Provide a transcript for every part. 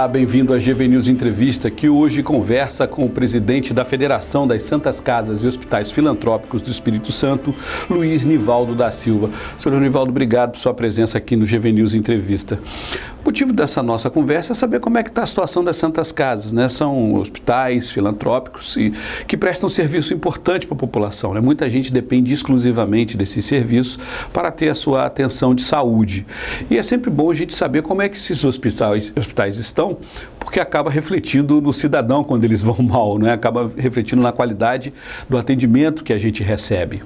Olá, bem-vindo à GV News Entrevista, que hoje conversa com o presidente da Federação das Santas Casas e Hospitais Filantrópicos do Espírito Santo, Luiz Nivaldo da Silva. Senhor Nivaldo, obrigado por sua presença aqui no GV News Entrevista. O motivo dessa nossa conversa é saber como é que está a situação das Santas Casas, né? São hospitais filantrópicos que prestam um serviço importante para a população, né? Muita gente depende exclusivamente desses serviços para ter a sua atenção de saúde. E é sempre bom a gente saber como é que esses hospitais estão, porque acaba refletindo no cidadão quando eles vão mal, né? Acaba refletindo na qualidade do atendimento que a gente recebe.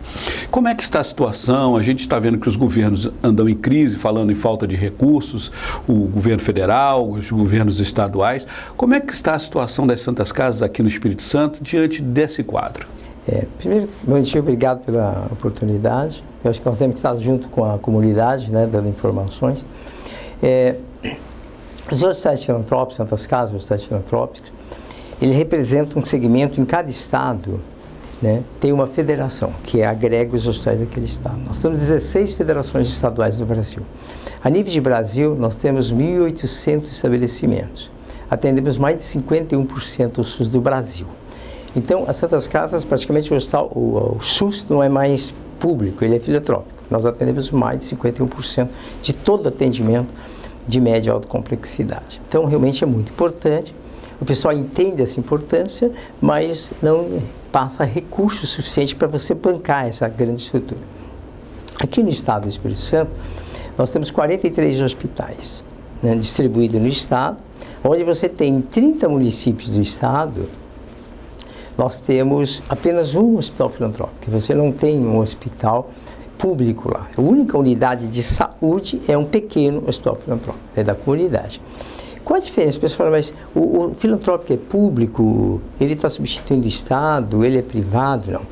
Como é que está a situação? A gente está vendo que os governos andam em crise, falando em falta de recursos, o governo federal, os governos estaduais. Como é que está a situação das Santas Casas aqui no Espírito Santo diante desse quadro? Primeiro, bom dia, obrigado pela oportunidade. Eu acho que nós temos que estar junto com a comunidade, né, dando informações. Os hospitais filantrópicos, Santas Casas, hospitais filantrópicos, eles representam um segmento em cada estado, né, tem uma federação que agrega os hospitais daquele estado. Nós temos 16 federações estaduais no Brasil. A nível de Brasil, nós temos 1.800 estabelecimentos. Atendemos mais de 51% do SUS do Brasil. Então, as Santas Casas, praticamente o SUS não é mais público, ele é filantrópico. Nós atendemos mais de 51% de todo atendimento de média e alta complexidade. Então, realmente é muito importante. O pessoal entende essa importância, mas não passa recurso suficiente para você bancar essa grande estrutura. Aqui no estado do Espírito Santo, nós temos 43 hospitais, né, distribuídos no estado, onde você tem 30 municípios do estado, nós temos apenas um hospital filantrópico. Você não tem um hospital público lá. A única unidade de saúde é um pequeno hospital filantrópico, é da comunidade. Qual a diferença? O pessoal fala, mas o filantrópico é público, ele está substituindo o Estado, ele é privado? Não.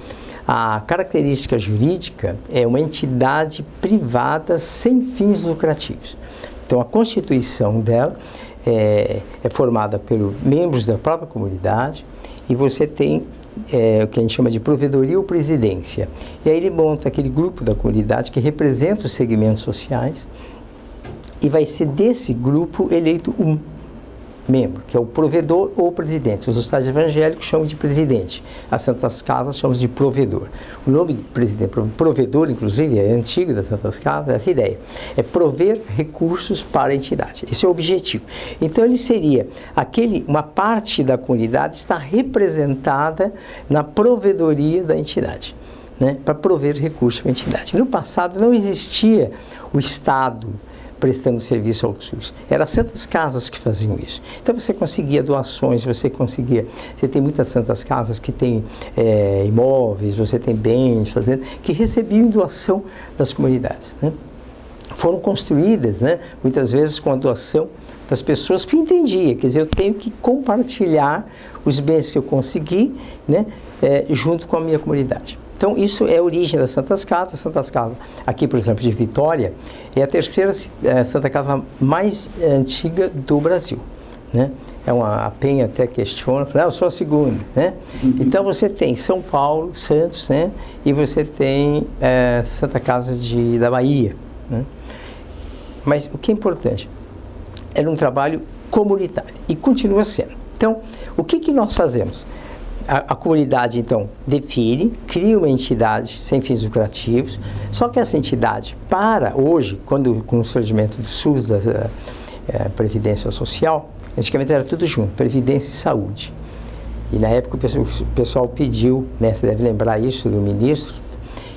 A característica jurídica é uma entidade privada sem fins lucrativos. Então, a constituição dela é formada pelos membros da própria comunidade e você tem o que a gente chama de provedoria ou presidência. E aí ele monta aquele grupo da comunidade que representa os segmentos sociais e vai ser desse grupo eleito um membro, que é o provedor ou presidente. Os hospitais evangélicos chamam de presidente, as Santas Casas chamam de provedor. O nome de presidente, provedor, inclusive, é antigo das Santas Casas, essa ideia. É prover recursos para a entidade. Esse é o objetivo. Então, ele seria uma parte da comunidade está representada na provedoria da entidade, né, para prover recursos para a entidade. No passado, não existia o Estado prestando serviço ao SUS. Eram as Santas Casas que faziam isso. Então você conseguia doações, você tem muitas Santas Casas que têm imóveis, você tem bens, que recebiam doação das comunidades, né? Foram construídas, né, muitas vezes com a doação das pessoas que entendiam, quer dizer, eu tenho que compartilhar os bens que eu consegui, né, junto com a minha comunidade. Então, isso é a origem das Santas Casas. Santas Casas, aqui, por exemplo, de Vitória, é a terceira Santa Casa mais antiga do Brasil, né? A Penha até questiona, fala, eu sou a segunda, né? Então, você tem São Paulo, Santos, né? E você tem Santa Casa da Bahia, né? Mas o que é importante, era um trabalho comunitário e continua sendo. Então, o que nós fazemos? A comunidade, então, define, cria uma entidade sem fins lucrativos, só que essa entidade, hoje, com o surgimento do SUS, da Previdência Social, antigamente era tudo junto, Previdência e Saúde. E na época o pessoal pediu, né, você deve lembrar isso do ministro,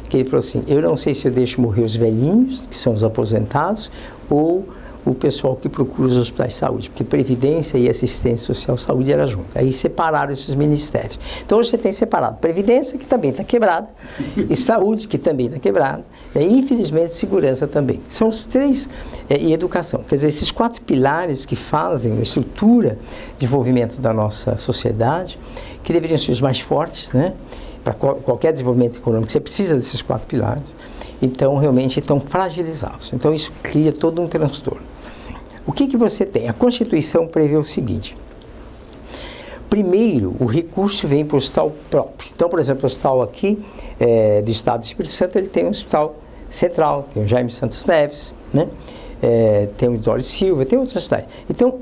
que ele falou assim, eu não sei se eu deixo morrer os velhinhos, que são os aposentados, ou o pessoal que procura os hospitais de saúde, porque Previdência e Assistência Social Saúde era junto. Aí separaram esses ministérios. Então hoje você tem separado Previdência, que também está quebrada, e Saúde, que também está quebrada, e infelizmente Segurança também. São os três, e Educação. Quer dizer, esses 4 pilares que fazem a estrutura de desenvolvimento da nossa sociedade, que deveriam ser os mais fortes, né? Para qualquer desenvolvimento econômico, você precisa desses 4 pilares. Então, realmente, estão fragilizados. Então, isso cria todo um transtorno. O que você tem? A Constituição prevê o seguinte. Primeiro, o recurso vem para o hospital próprio. Então, por exemplo, o hospital aqui do Estado do Espírito Santo, ele tem um hospital central, tem o Jaime Santos Neves, né? tem o Dório Silva, tem outros hospitais. Então,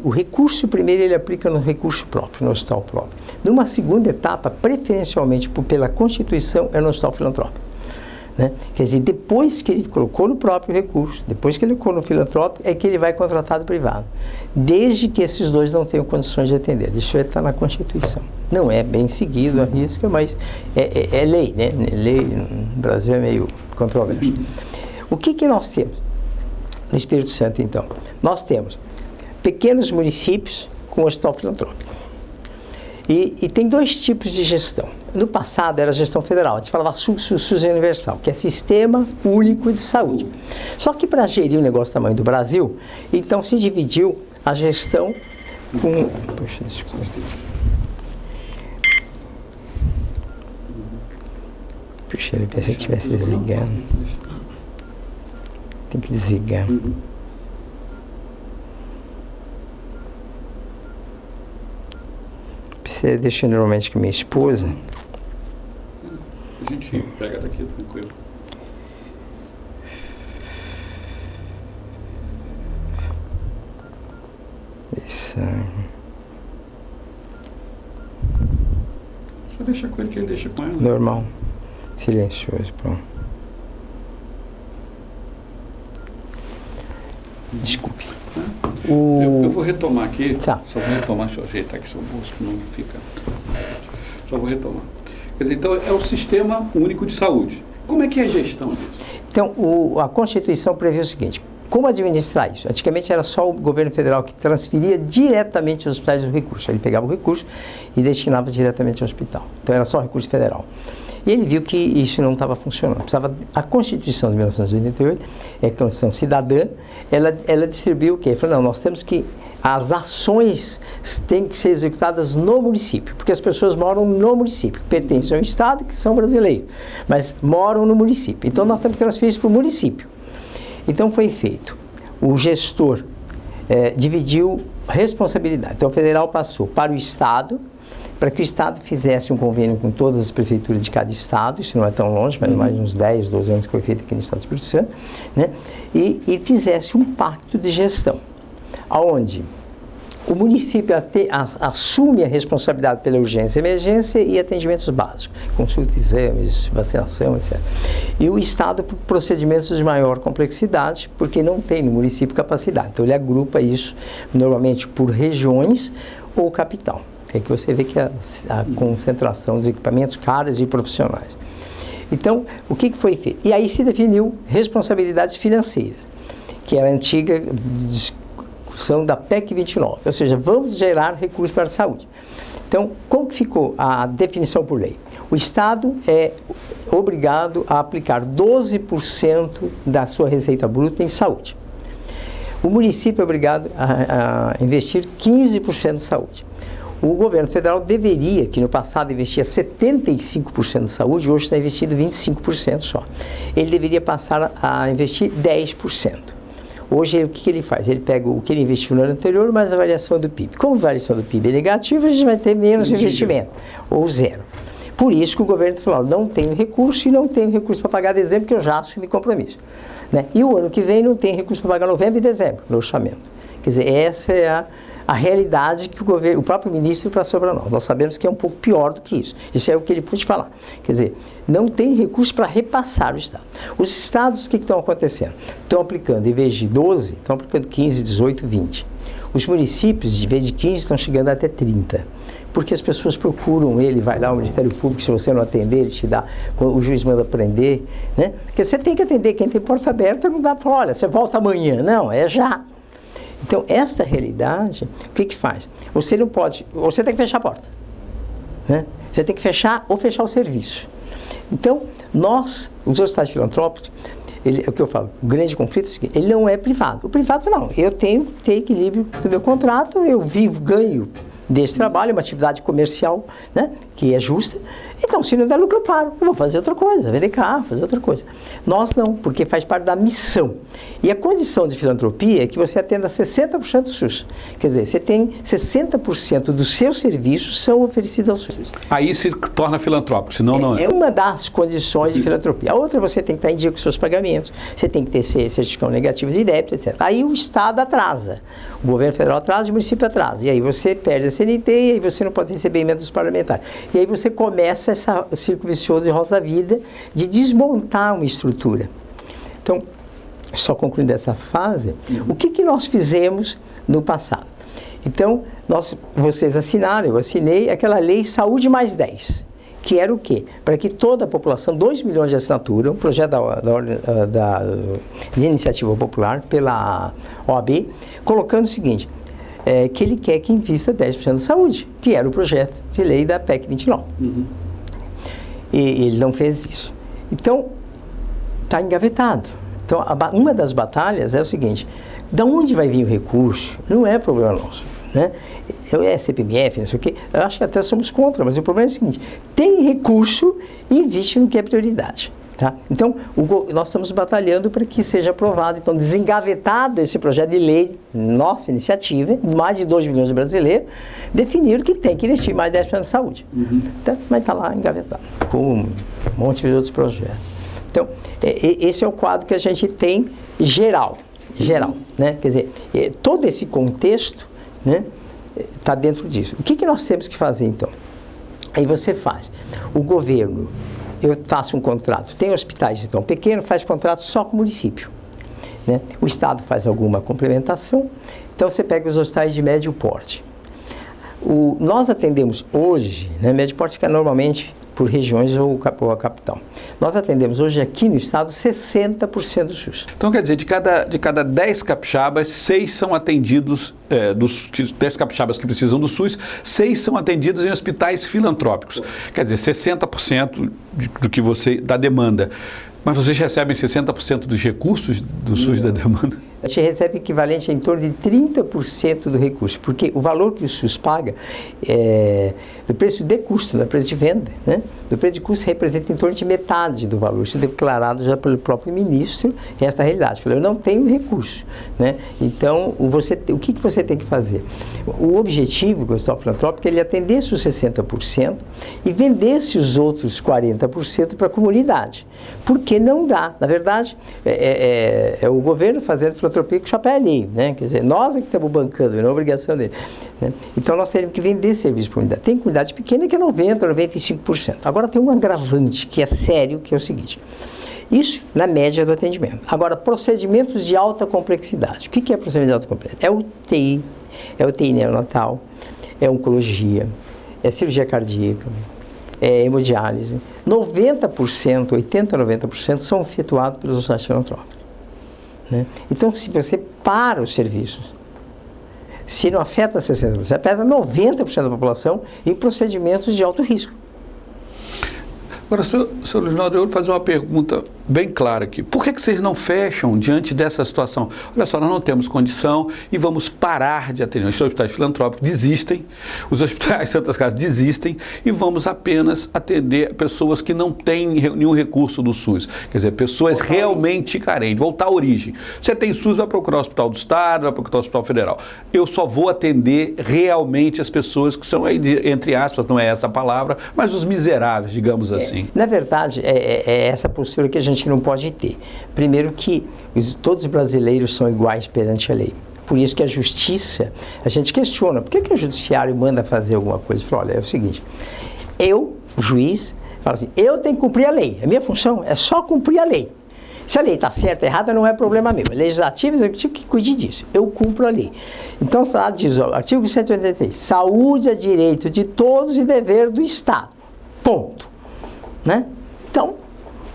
o recurso primeiro ele aplica no recurso próprio, no hospital próprio. Numa segunda etapa, preferencialmente pela Constituição, é no hospital filantrópico. Né? Quer dizer, depois que ele colocou no próprio recurso, depois que ele colocou no filantrópico, é que ele vai contratar do privado. Desde que esses dois não tenham condições de atender. Isso está na Constituição. Não é bem seguido a risca, mas é lei, né? Lei no Brasil é meio controverso. O que nós temos no Espírito Santo, então? Nós temos pequenos municípios com hospital filantrópico. E tem dois tipos de gestão. No passado era a gestão federal, a gente falava SUS universal, que é Sistema Único de Saúde. Só que para gerir o negócio do tamanho do Brasil, então se dividiu a gestão com... Poxa, desculpa. Puxa, ele pensei que estivesse desligando. Tem que desligar. Você deixa normalmente com minha esposa. A gente pega daqui tranquilo. Isso. Só deixa com ele que ele deixa com ela. Normal. Silencioso, pronto. Desculpe. Eu vou retomar aqui, tá. Só vou retomar, deixa eu ajeitar aqui seu bolso, não fica... Só vou retomar. Quer dizer, então é o Sistema Único de Saúde. Como é que é a gestão disso? Então, a Constituição prevê o seguinte, como administrar isso? Antigamente era só o governo federal que transferia diretamente aos hospitais o recurso. Ele pegava o recurso e destinava diretamente ao hospital. Então era só recurso federal. E ele viu que isso não estava funcionando. A Constituição de 1988, a Constituição Cidadã, ela distribuiu o quê? Ele falou, não, nós temos que... As ações têm que ser executadas no município, porque as pessoas moram no município, pertencem ao Estado, que são brasileiros, mas moram no município. Então nós temos que transferir isso para o município. Então foi feito. O gestor dividiu responsabilidade. Então o federal passou para o Estado, para que o Estado fizesse um convênio com todas as prefeituras de cada Estado, isso não é tão longe, mas mais uns 10, 12 anos que foi feito aqui no Estado do Espírito Santo, né? E fizesse um pacto de gestão, onde o município assume a responsabilidade pela urgência, emergência e atendimentos básicos, consulta, exames, vacinação, etc. E o Estado por procedimentos de maior complexidade, porque não tem no município capacidade. Então ele agrupa isso normalmente por regiões ou capital. É que você vê que a concentração dos equipamentos caros e profissionais. Então, o que foi feito? E aí se definiu responsabilidades financeiras, que era a antiga discussão da PEC 29, ou seja, vamos gerar recursos para a saúde. Então, como que ficou a definição por lei? O Estado é obrigado a aplicar 12% da sua receita bruta em saúde. O município é obrigado a investir 15% em saúde. O governo federal deveria, que no passado investia 75% em saúde, hoje está investindo 25% só. Ele deveria passar a investir 10%. Hoje, o que ele faz? Ele pega o que ele investiu no ano anterior, mais a variação do PIB. Como a variação do PIB é negativa, a gente vai ter menos investimento, ou zero. Por isso que o governo falou, não tenho recurso e não tenho recurso para pagar dezembro, que eu já assumi compromisso. Né? E o ano que vem não tem recurso para pagar novembro e dezembro, no orçamento. Quer dizer, essa é a realidade que o próprio ministro passou para nós. Nós sabemos que é um pouco pior do que isso. Isso é o que ele pôde falar. Quer dizer, não tem recurso para repassar o Estado. Os estados, o que estão acontecendo? Estão aplicando, em vez de 12, estão aplicando 15, 18, 20. Os municípios, em vez de 15, estão chegando até 30. Porque as pessoas procuram ele, vai lá, o Ministério Público, se você não atender, ele te dá, o juiz manda prender, né? Porque você tem que atender, quem tem porta aberta não dá para falar, olha, você volta amanhã. Não, é já. Então, esta realidade, o que faz? Você não pode, você tem que fechar a porta, né? Você tem que fechar ou fechar o serviço. Então, nós, os hospitais filantrópicos, é o que eu falo, o grande conflito é o seguinte, ele não é privado. O privado não, eu tenho que ter equilíbrio do meu contrato, eu vivo, ganho desse trabalho, uma atividade comercial, né, que é justa, Então, se não der lucro, eu paro. Eu vou fazer outra coisa, vender carro, fazer outra coisa. Nós não, porque faz parte da missão. E a condição de filantropia é que você atenda 60% do SUS. Quer dizer, você tem 60% dos seus serviços são oferecidos ao SUS. Aí se torna filantrópico, senão não é. É uma das condições de filantropia. A outra, você tem que estar em dia com os seus pagamentos, você tem que ter certificado negativo de débito, etc. Aí o Estado atrasa. O governo federal atrasa e o município atrasa. E aí você perde a CNT e aí você não pode receber emendas parlamentares. E aí você começa esse círculo vicioso de roda da vida de desmontar uma estrutura. Então, só concluindo essa fase, o que nós fizemos no passado? Então, vocês assinaram, eu assinei aquela lei Saúde mais 10, que era o quê? Para que toda a população, 2 milhões de assinatura, um projeto de iniciativa popular pela OAB, colocando o seguinte, que ele quer que invista 10% da saúde, que era o projeto de lei da PEC 29. E ele não fez isso. Então, está engavetado. Então, uma das batalhas é o seguinte, de onde vai vir o recurso? Não é problema nosso, né? É CPMF, não sei o quê, eu acho que até somos contra, mas o problema é o seguinte, tem recurso e investe no que é prioridade. Tá? Então, nós estamos batalhando para que seja aprovado, então, desengavetado esse projeto de lei, nossa iniciativa, mais de 2 milhões de brasileiros, definiram que tem que investir mais 10% na saúde. Então, mas está lá engavetado, com um monte de outros projetos. Então, esse é o quadro que a gente tem geral, né? Quer dizer, todo esse contexto, né, está dentro disso. O que nós temos que fazer, então? Aí você faz. O governo, eu faço um contrato, tem hospitais então pequenos, faz contrato só com o município, né? O Estado faz alguma complementação, então você pega os hospitais de médio porte. Nós atendemos hoje, né, médio porte fica normalmente por regiões ou a capital. Nós atendemos hoje aqui no estado 60% do SUS. Então quer dizer, de cada 10 capixabas, 6 são atendidos, 10 capixabas que precisam do SUS, 6 são atendidos em hospitais filantrópicos. Quer dizer, 60% do que da demanda. Mas vocês recebem 60% dos recursos do SUS da demanda? A gente recebe equivalente a em torno de 30% do recurso, porque o valor que o SUS paga é do preço de custo, não é preço de venda, né? Do preço de custo representa em torno de metade do valor. Isso é declarado já pelo próprio ministro, esta realidade. Falou, eu não tenho recurso, né? Então, o que você tem que fazer? O objetivo do Hospital Filantrópico é ele atendesse os 60% e vendesse os outros 40% para a comunidade. Porque não dá. Na verdade, é o governo fazendo filantropia com chapéu alheio, né? Quer dizer, nós é que estamos bancando, não é obrigação dele, né? Então, nós teríamos que vender serviço para a comunidade. Tem comunidade pequena que é 90%, 95%. Agora, tem um agravante que é sério, que é o seguinte. Isso na média do atendimento. Agora, procedimentos de alta complexidade. O que é procedimento de alta complexidade? É UTI neonatal, é oncologia, é cirurgia cardíaca, é hemodiálise. 90%, 80%, 90% são efetuados pelos hospitais filantrópicos, né? Então, se você para os serviços, se não afeta 60%, você afeta 90% da população em procedimentos de alto risco. Agora, senhor Luizinaldo, eu vou fazer uma pergunta bem clara aqui. Por que vocês não fecham diante dessa situação? Olha só, nós não temos condição e vamos parar de atender. Os hospitais filantrópicos desistem, os hospitais Santas Casas desistem e vamos apenas atender pessoas que não têm nenhum recurso do SUS. Quer dizer, pessoas realmente carentes. Voltar à origem. Você tem SUS, vai procurar o Hospital do Estado, vai procurar o Hospital Federal. Eu só vou atender realmente as pessoas que são, entre aspas, não é essa a palavra, mas os miseráveis, digamos assim. Na verdade, é essa postura que a gente não pode ter. Primeiro que todos os brasileiros são iguais perante a lei. Por isso que a justiça, a gente questiona, por que o judiciário manda fazer alguma coisa? Fala, olha, é o seguinte, eu, juiz, falo assim, eu tenho que cumprir a lei. A minha função é só cumprir a lei. Se a lei está certa ou errada, não é problema meu. É legislativo, executivo que cuide disso. Eu cumpro a lei. Então, lá diz, ó, artigo 183, saúde é direito de todos e dever do Estado. Ponto. Né? Então,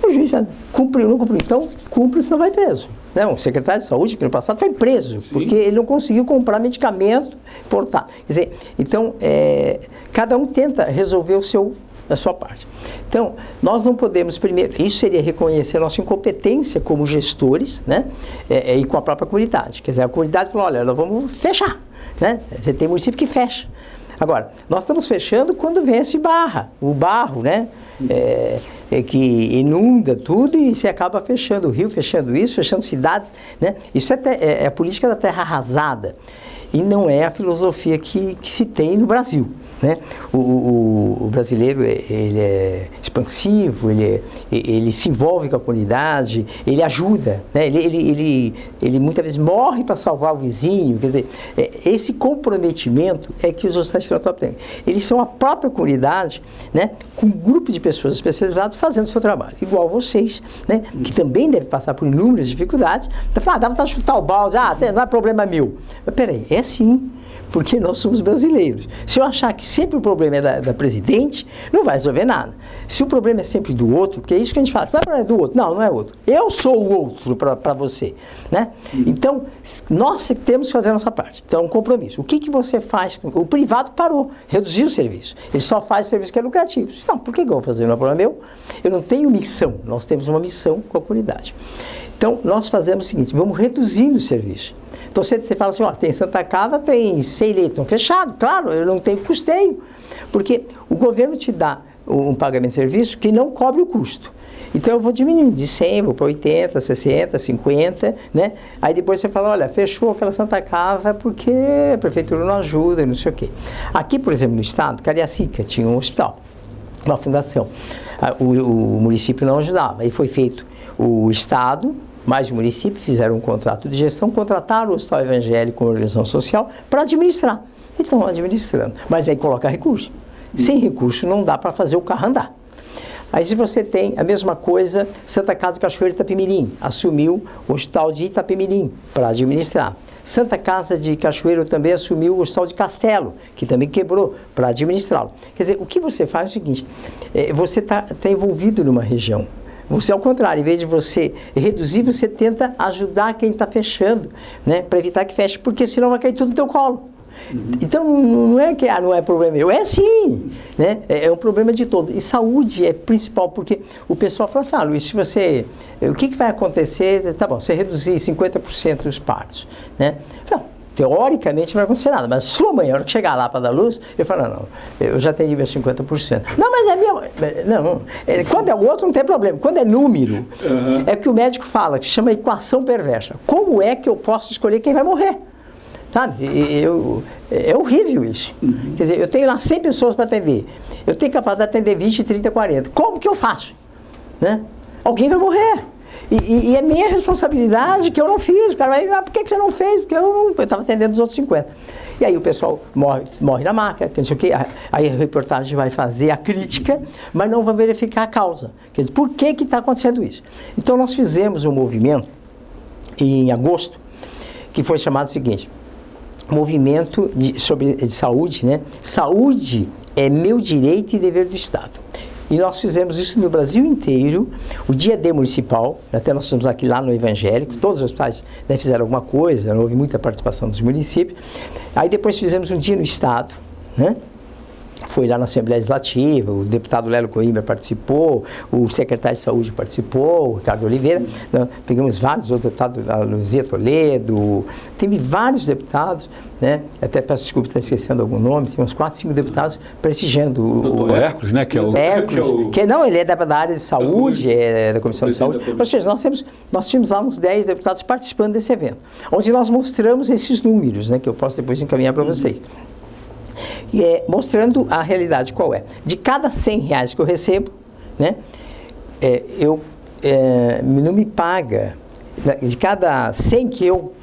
o juiz já cumpriu, não cumpriu. Então, cumpre, senão vai preso. Né? O secretário de saúde, que no passado foi preso, sim, porque ele não conseguiu comprar medicamento, importar. Quer dizer, então, cada um tenta resolver a sua parte. Então, nós não podemos, primeiro, isso seria reconhecer a nossa incompetência como gestores, né? E com a própria comunidade. Quer dizer, a comunidade falou, olha, nós vamos fechar, né? Você tem município que fecha. Agora, nós estamos fechando quando vence o barro, né? Que inunda tudo e se acaba fechando o rio, fechando isso, fechando cidades, né? Isso é a política da terra arrasada e não é a filosofia que se tem no Brasil, né? O brasileiro ele é expansivo, ele se envolve com a comunidade, ele ajuda, né? Ele muitas vezes morre para salvar o vizinho. Quer dizer, esse comprometimento é que os hospitais filantrópicos têm. Eles são a própria comunidade, né? Com um grupo de pessoas especializadas fazendo o seu trabalho, igual vocês, né? Que também devem passar por inúmeras dificuldades. Então, dá vontade de chutar o balde, não é problema meu. Mas peraí, é sim. Porque nós somos brasileiros. Se eu achar que sempre o problema é da presidente, não vai resolver nada. Se o problema é sempre do outro, porque é isso que a gente fala, não é problema do outro. Não é outro. Eu sou o outro para você, né? Então, nós temos que fazer a nossa parte. Então, é um compromisso. O que você faz? O privado parou, reduziu o serviço. Ele só faz serviço que é lucrativo. Não, por que eu vou fazer? Não é problema meu. Eu não tenho missão. Nós temos uma missão com a comunidade. Então, nós fazemos o seguinte, vamos reduzindo o serviço. Então, você fala assim, tem Santa Casa, tem 100 leitos, estão fechados. Claro, eu não tenho custeio, porque o governo te dá um pagamento de serviço que não cobre o custo. Então, eu vou diminuindo de 100, vou para 80, 60, 50, né? Aí depois você fala, olha, fechou aquela Santa Casa porque a prefeitura não ajuda, não sei o quê. Aqui, por exemplo, no estado, Cariacica tinha um hospital, uma fundação. O município não ajudava. Aí foi feito o estado, mais o município, fizeram um contrato de gestão, contrataram o Hospital Evangélico como organização social para administrar. E estão administrando. Mas aí coloca recurso. Sem recurso não dá para fazer o carro andar. Aí se você tem a mesma coisa, Santa Casa Cachoeira de Itapemirim, assumiu o Hospital de Itapemirim para administrar. Santa Casa de Cachoeiro também assumiu o Hospital de Castelo, que também quebrou, para administrá-lo. Quer dizer, o que você faz é o seguinte, você está envolvido numa região. Você, ao contrário, em vez de você reduzir, você tenta ajudar quem está fechando, né? Para evitar que feche, porque senão vai cair tudo no teu colo. Então, não é que não é problema meu, é sim, né? É um problema de todos. E saúde é principal, porque o pessoal fala assim, Luiz, se você, o que vai acontecer? Tá bom, você reduzir 50% dos partos, né? Não, teoricamente não vai acontecer nada, mas sua mãe, a hora que chegar lá para dar luz, eu falo, não, eu já atendi meus 50%. Não, mas é meu. Não, quando é o outro não tem problema. Quando é número, é que o médico fala, que chama equação perversa. Como é que eu posso escolher quem vai morrer? Sabe? É horrível isso. Quer dizer, eu tenho lá 100 pessoas para atender. Eu tenho capacidade de atender 20, 30, 40. Como que eu faço? Né? Alguém vai morrer. E é minha responsabilidade que eu não fiz. O cara vai, por que você não fez? Porque eu estava atendendo os outros 50. E aí o pessoal morre na maca, não sei o quê. Aí a reportagem vai fazer a crítica, mas não vai verificar a causa. Quer dizer, por que está acontecendo isso? Então nós fizemos um movimento em agosto, que foi chamado o seguinte, movimento de saúde, né? Saúde é meu direito e dever do Estado. E nós fizemos isso no Brasil inteiro, o Dia D municipal, até nós estamos aqui lá no Evangélico, todos os hospitais fizeram alguma coisa, houve muita participação dos municípios. Aí depois fizemos um dia no Estado, né? Foi lá na Assembleia Legislativa, o deputado Lelo Coimbra participou, o secretário de Saúde participou, o Ricardo Oliveira, pegamos vários outros deputados, a Luzia Toledo, teve vários deputados, né? Até peço desculpa estar esquecendo algum nome, tem uns 4, 5 deputados prestigiando o Hércules, né? Ele é da área de saúde, é da Comissão de Saúde. Ou seja, nós tínhamos lá uns 10 deputados participando desse evento, onde nós mostramos esses números, né? Que eu posso depois encaminhar para vocês. Mostrando a realidade qual é. De cada R$100 que eu recebo, né, não me paga, de cada 100 que eu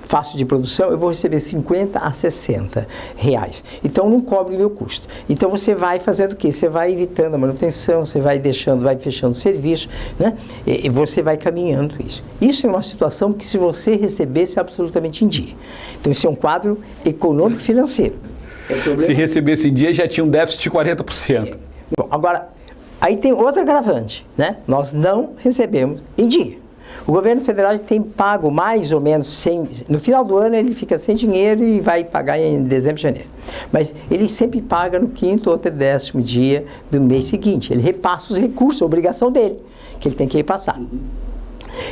faço de produção, eu vou receber 50 a 60 reais. Então, não cobre o meu custo. Então, você vai fazendo o quê? Você vai evitando a manutenção, você vai fechando o serviço, né? E você vai caminhando isso. Isso é uma situação que, se você recebesse absolutamente em dia. Então, isso é um quadro econômico-financeiro. Se recebesse em dia, já tinha um déficit de 40%. Bom, agora, aí tem outra agravante, né? Nós não recebemos em dia. O governo federal tem pago mais ou menos no final do ano ele fica sem dinheiro e vai pagar em dezembro, janeiro. Mas ele sempre paga no 5º ou até 10º dia do mês seguinte. Ele repassa os recursos, a obrigação dele, que ele tem que repassar.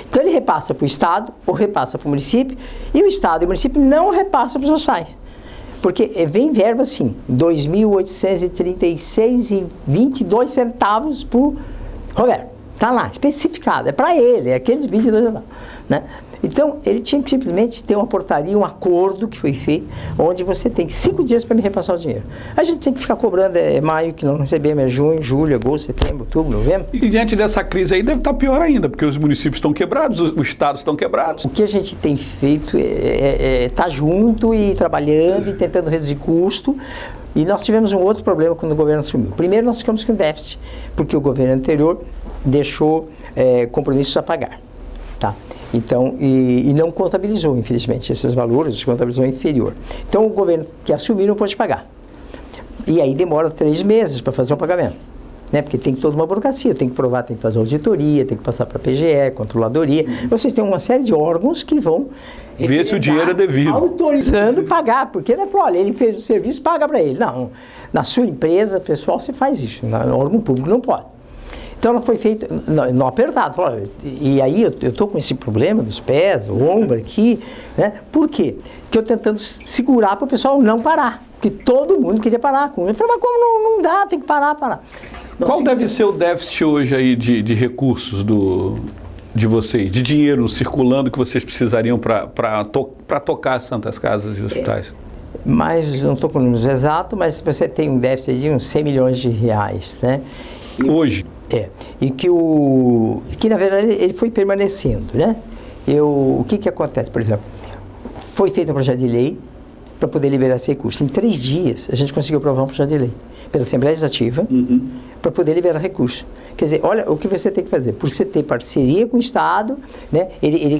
Então ele repassa para o Estado ou repassa para o município, e o Estado e o município não repassam para os hospitais. Porque vem verba assim, R$ 2.836,22 por Roberto. Está lá, especificado, é para ele, é aqueles 22 centavos, né? Então, ele tinha que simplesmente ter uma portaria, um acordo que foi feito, onde você tem 5 dias para me repassar o dinheiro. A gente tem que ficar cobrando, maio que não recebemos, é junho, julho, agosto, setembro, outubro, novembro. E diante dessa crise aí deve estar pior ainda, porque os municípios estão quebrados, os estados estão quebrados. O que a gente tem feito é estar junto e trabalhando e tentando reduzir custo. E nós tivemos um outro problema quando o governo assumiu. Primeiro, nós ficamos com déficit, porque o governo anterior deixou compromissos a pagar. Tá? Então, e não contabilizou, infelizmente, esses valores, contabilizou inferior. Então, o governo que assumiu não pôde pagar. E aí demora 3 meses para fazer o pagamento, né? Porque tem toda uma burocracia, tem que provar, tem que fazer auditoria, tem que passar para a PGE, controladoria. Vocês têm uma série de órgãos que vão ver se o dinheiro é devido, autorizando pagar, porque ele falou, olha, ele fez o serviço, paga para ele. Não, na sua empresa, pessoal, você faz isso, no órgão público não pode. Então, ela foi feita no apertado. E aí, eu estou com esse problema dos pés, do ombro aqui, né? Por quê? Porque eu tentando segurar para o pessoal não parar. Porque todo mundo queria parar com ele. Eu falei, mas como não dá, tem que parar. Qual deve ser o déficit hoje aí de recursos de vocês, de dinheiro circulando que vocês precisariam para tocar as Santas Casas e hospitais? Mas, não estou com números exatos, mas você tem um déficit de uns 100 milhões de reais, né? Hoje? E que na verdade ele foi permanecendo, né? O que acontece, por exemplo, foi feito um projeto de lei para poder liberar esse recurso. Em 3 dias a gente conseguiu aprovar um projeto de lei pela Assembleia Legislativa para poder liberar recurso. Quer dizer, olha o que você tem que fazer, por você ter parceria com o Estado, né?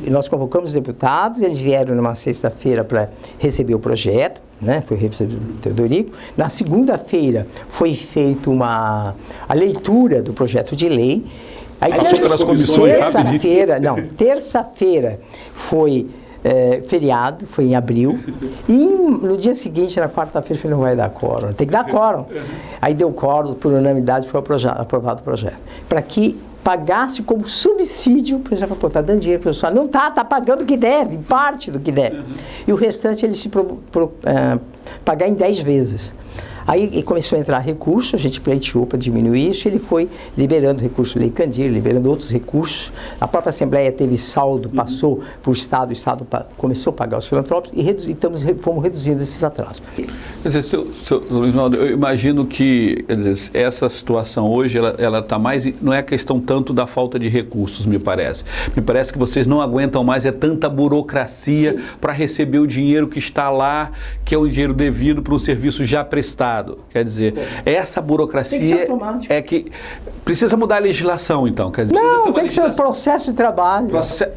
Nós convocamos os deputados, eles vieram numa sexta-feira para receber o projeto, né? Foi recebido pelo Teodorico. Na segunda-feira foi feita a leitura do projeto de lei. Aí terça-feira foi feriado, foi em abril, e no dia seguinte, na quarta-feira, não vai dar quórum, tem que dar quórum. Aí deu quórum, por unanimidade foi aprovado o projeto, para que pagasse como subsídio, por exemplo, está dando dinheiro para o pessoal, não está pagando o que deve, parte do que deve, e o restante ele se pagar em 10 vezes. Aí começou a entrar recurso, a gente pleiteou para diminuir isso, ele foi liberando recurso Lei Candir, liberando outros recursos. A própria Assembleia teve saldo, passou para o Estado começou a pagar os filantrópicos e fomos reduzindo esses atrasos. Quer dizer, seu Luiz Nivaldo, eu imagino que essa situação hoje, ela está mais, não é questão tanto da falta de recursos, me parece. Me parece que vocês não aguentam mais, tanta burocracia para receber o dinheiro que está lá, que é o dinheiro devido para um serviço já prestado. Quer dizer, essa burocracia é que precisa mudar a legislação, então. Quer dizer, não, tem que ser um processo de trabalho.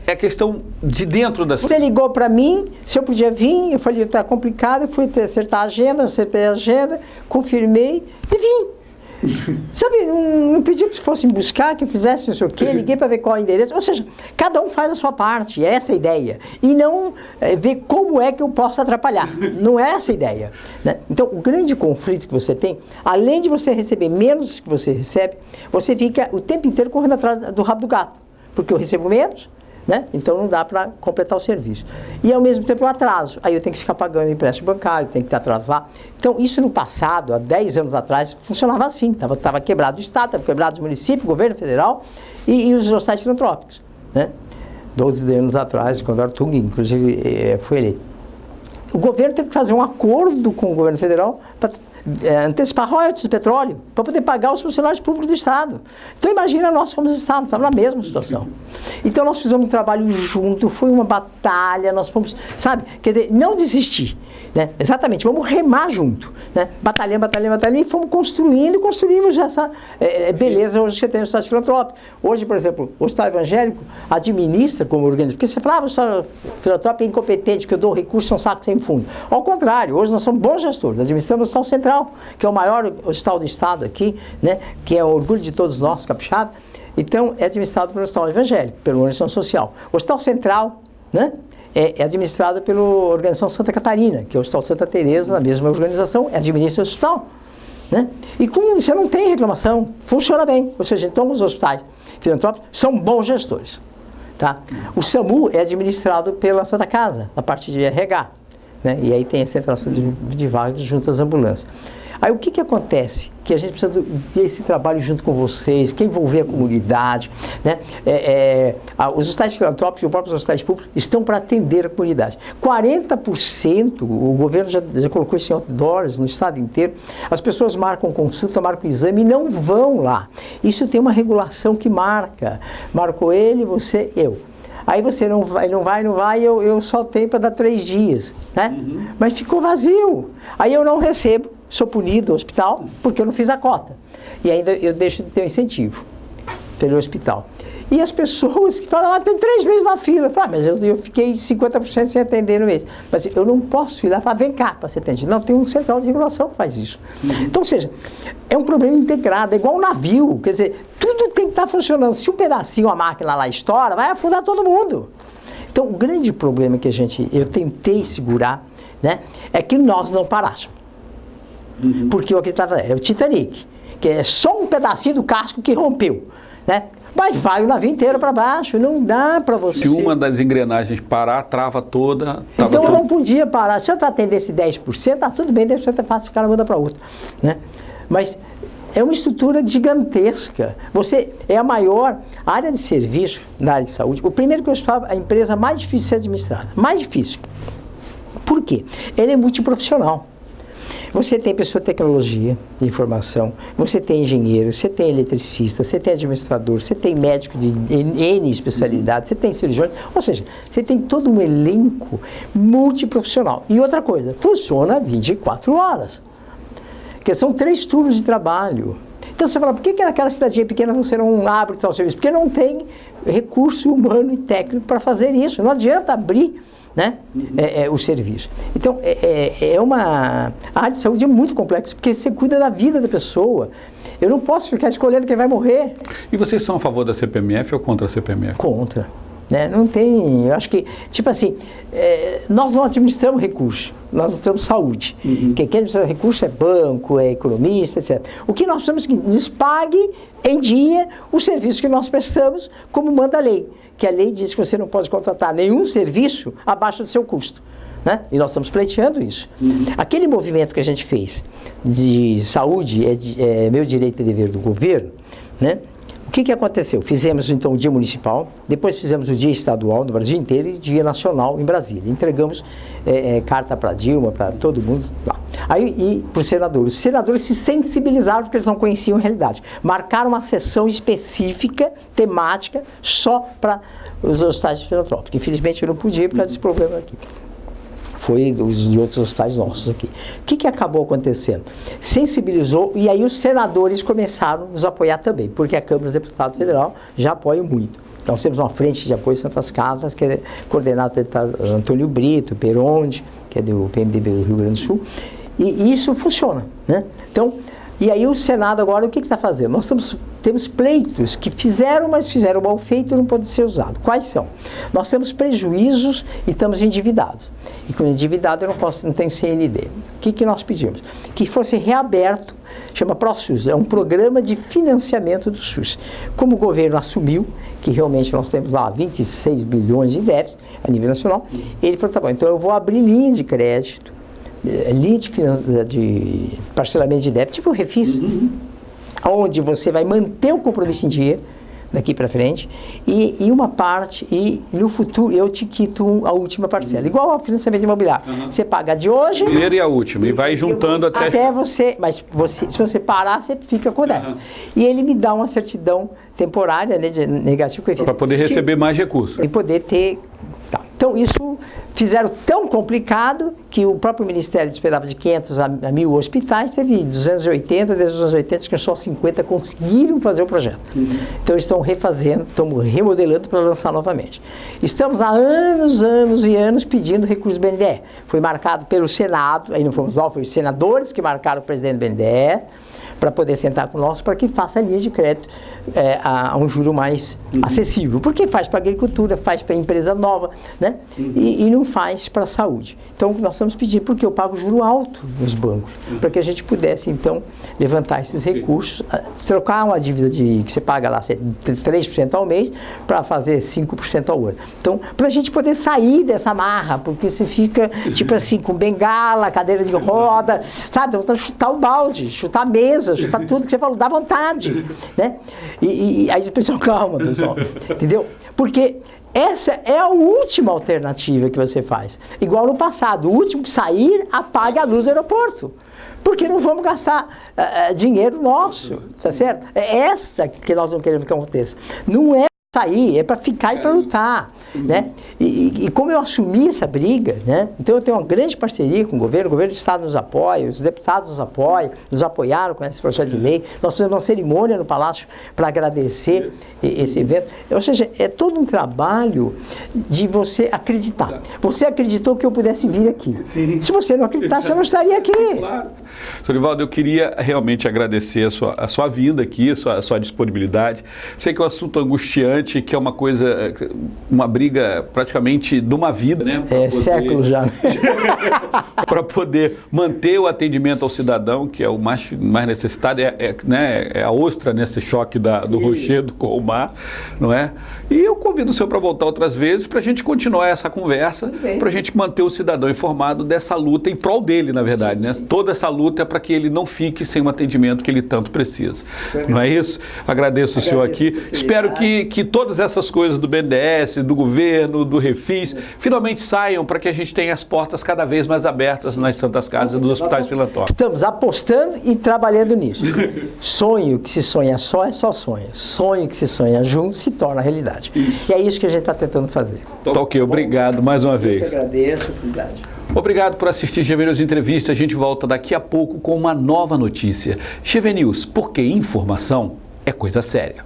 É questão de dentro da... Você ligou para mim, se eu podia vir, eu falei, está complicado, eu fui acertei a agenda, confirmei e vim. Sabe, não pedi que fossem buscar, que fizessem não sei o quê, liguei para ver qual é o endereço. Ou seja, cada um faz a sua parte, é essa a ideia. E não ver como é que eu posso atrapalhar. Não é essa a ideia, né? Então, o grande conflito que você tem, além de você receber menos do que você recebe, você fica o tempo inteiro correndo atrás do rabo do gato. Porque eu recebo menos, né? Então não dá para completar o serviço. E ao mesmo tempo o atraso. Aí eu tenho que ficar pagando empréstimo bancário, tenho que atrasar. Então isso no passado, há 10 anos atrás, funcionava assim. Estava quebrado o Estado, estava quebrado os municípios, o governo federal e os hospitais filantrópicos, né? 12 anos atrás, quando o Artung, inclusive, foi eleito. O governo teve que fazer um acordo com o governo federal para antecipar royalties de petróleo, para poder pagar os funcionários públicos do Estado. Então imagina nós como estávamos na mesma situação. Então nós fizemos um trabalho junto, foi uma batalha, nós fomos, sabe, quer dizer, não desistir, né? Exatamente, vamos remar junto, né? Batalhando, e fomos construímos essa beleza hoje que tem o Estado filantrópico. Hoje, por exemplo, o Estado evangélico administra como organismo, porque você falava, o Estado filantrópico é incompetente, que eu dou recurso, é um saco sem fundo. Ao contrário, hoje nós somos bons gestores, administramos o Hospital Central, que é o maior hospital do Estado aqui, né? Que é o orgulho de todos nós, capixaba. Então, é administrado pelo Hospital Evangélico, pela Organização Social. O Hospital Central, né? É administrado pela Organização Santa Catarina, que é o Hospital Santa Teresa, na mesma organização, administra o hospital, né? E como você não tem reclamação, funciona bem. Ou seja, então os hospitais filantrópicos são bons gestores, tá? O SAMU é administrado pela Santa Casa, na parte de RH. né? E aí tem a centralização de vagas junto às ambulâncias. Aí o que acontece? Que a gente precisa desse trabalho junto com vocês, que envolver a comunidade, né? Os hospitais filantrópicos e os próprios hospitais públicos estão para atender a comunidade. 40%, o governo já colocou isso em outdoors no estado inteiro, as pessoas marcam consulta, marcam exame e não vão lá. Isso tem uma regulação que marca. Marcou ele, você, eu. Aí você não vai, eu só tenho para dar 3 dias, né? Mas ficou vazio. Aí eu não recebo, sou punido no hospital porque eu não fiz a cota. E ainda eu deixo de ter um incentivo pelo hospital. E as pessoas que falam, tem 3 meses na fila. Eu falo, mas eu fiquei 50% sem atender no mês. Mas eu não posso ir lá e falar, vem cá para ser atendido. Não, tem um central de regulação que faz isso. Então, ou seja, é um problema integrado, é igual um navio. Quer dizer, tudo tem que estar funcionando. Se um pedacinho, a máquina lá estoura, vai afundar todo mundo. Então, o grande problema que eu tentei segurar, né, é que nós não parássemos. Porque o que estava é o Titanic, que é só um pedacinho do casco que rompeu, né? Mas vai o navio inteiro para baixo, não dá para você. Se uma das engrenagens parar, trava toda. Então eu não podia parar. Se eu atendesse 10%, tá tudo bem, 10% é fácil, o cara manda para outra, né? Mas é uma estrutura gigantesca. Você é a maior área de serviço na área de saúde. O primeiro que eu estava, a empresa mais difícil de ser administrada. Mais difícil. Por quê? Ele é multiprofissional. Você tem pessoa de tecnologia, de informação, você tem engenheiro, você tem eletricista, você tem administrador, você tem médico de N especialidades, você tem cirurgião, ou seja, você tem todo um elenco multiprofissional. E outra coisa, funciona 24 horas, porque são 3 turnos de trabalho. Então você fala, por que naquela cidadinha pequena você não abre tal serviço? Porque não tem recurso humano e técnico para fazer isso, não adianta abrir, né? O serviço. Então, a área de saúde é muito complexa, porque você cuida da vida da pessoa. Eu não posso ficar escolhendo quem vai morrer. E vocês são a favor da CPMF ou contra a CPMF? Contra. Né? Não tem, eu acho que, tipo assim, nós não administramos recursos, nós administramos saúde. Quem administra recursos é banco, é economista, etc. O que nós precisamos é que nos pague em dia o serviço que nós prestamos, como manda a lei. Que a lei diz que você não pode contratar nenhum serviço abaixo do seu custo, né? E nós estamos pleiteando isso. Aquele movimento que a gente fez de saúde é meu direito e dever do governo, né? O que aconteceu? Fizemos então o dia municipal, depois fizemos o dia estadual no Brasil inteiro e dia nacional em Brasília. Entregamos carta para Dilma, para todo mundo lá. Aí, e para os senadores se sensibilizaram porque eles não conheciam a realidade. Marcaram uma sessão específica, temática, só para os hospitais filantrópicos. Infelizmente eu não podia por causa desse problema aqui. Foi os de outros hospitais nossos aqui. O que acabou acontecendo? Sensibilizou e aí os senadores começaram a nos apoiar também, porque a Câmara dos Deputados Federal já apoia muito. Nós temos uma frente de apoio em Santas Casas, que é coordenada pelo deputado Antônio Brito, Peronde, que é do PMDB do Rio Grande do Sul, e isso funciona, né? Então, e aí o Senado agora, o que está fazendo? Nós temos pleitos que fizeram, mas fizeram mal feito e não pode ser usado. Quais são? Nós temos prejuízos e estamos endividados. E com endividado eu não tenho CND. O que nós pedimos? Que fosse reaberto, chama ProSUS, é um programa de financiamento do SUS. Como o governo assumiu que realmente nós temos lá 26 bilhões de déficit a nível nacional, ele falou, tá bom, então eu vou abrir linha de crédito, linha de parcelamento de débito, tipo o Refis, onde você vai manter o compromisso em dia, daqui para frente, e uma parte, e no futuro eu te quito a última parcela. Igual ao financiamento imobiliário. Você paga a de hoje... Primeira e a última, e vai juntando até você... Mas se você parar, você fica com o débito. E ele me dá uma certidão temporária, né, de negativo. Para poder receber mais recursos. E poder ter... Tá. Então, isso fizeram tão complicado que o próprio Ministério esperava de 500 a 1.000 hospitais, teve 280, desde os anos 80, que só 50 conseguiram fazer o projeto. Então, eles estão refazendo, estão remodelando para lançar novamente. Estamos há anos e anos pedindo recurso do BNDES. Foi marcado pelo Senado, aí não fomos nós, foi os senadores que marcaram o presidente do BNDES, para poder sentar com nós, para que faça a linha de crédito a um juro mais acessível. Porque faz para a agricultura, faz para a empresa nova, né? E não faz para a saúde. Então, nós estamos pedindo, porque eu pago juro alto nos bancos, para que a gente pudesse, então, levantar esses recursos, trocar uma dívida que você paga lá 3% ao mês, para fazer 5% ao ano. Então, para a gente poder sair dessa marra, porque você fica, tipo assim, com bengala, cadeira de roda, sabe? Então, chutar o balde, chutar a mesa, chutar tudo que você falou, dá vontade, né? E aí o pessoal, calma, pessoal, entendeu? Porque essa é a última alternativa que você faz. Igual no passado, o último que sair, apague a luz do aeroporto. Porque não vamos gastar dinheiro nosso, tá certo? É essa que nós não queremos que aconteça. Não é sair, é para ficar e para lutar, né? E como eu assumi essa briga, né? Então eu tenho uma grande parceria com o governo do Estado nos apoia, os deputados nos apoiam, nos apoiaram com esse projeto de lei, nós fizemos uma cerimônia no Palácio para agradecer esse evento, ou seja, é todo um trabalho de você acreditar. Você acreditou que eu pudesse vir aqui. Sim. Se você não acreditasse, eu não estaria aqui. Claro. Sr. Nivaldo, eu queria realmente agradecer a sua vinda aqui, a sua disponibilidade. Sei que é um assunto angustiante, que é uma coisa, uma briga praticamente de uma vida, né? Séculos já. Para poder manter o atendimento ao cidadão, que é o mais necessitado, né, é a ostra nesse choque do rochedo com o mar, não é? E eu convido o senhor para voltar outras vezes para a gente continuar essa conversa, para a gente manter o cidadão informado dessa luta em prol dele, na verdade, né? Toda essa luta é para que ele não fique sem o atendimento que ele tanto precisa. Não é isso? Agradeço o senhor aqui. Espero que todas essas coisas do BNDES, do governo, do Refis, finalmente saiam para que a gente tenha as portas cada vez mais abertas nas Santas Casas e dos hospitais filantrópicos. Estamos apostando e trabalhando nisso. Sonho que se sonha só é só sonho. Sonho que se sonha junto se torna realidade. Isso. E é isso que a gente está tentando fazer. Tá ok, obrigado mais uma vez. Eu que agradeço, obrigado. Obrigado por assistir GV News Entrevista. A gente volta daqui a pouco com uma nova notícia. GV News, porque informação é coisa séria.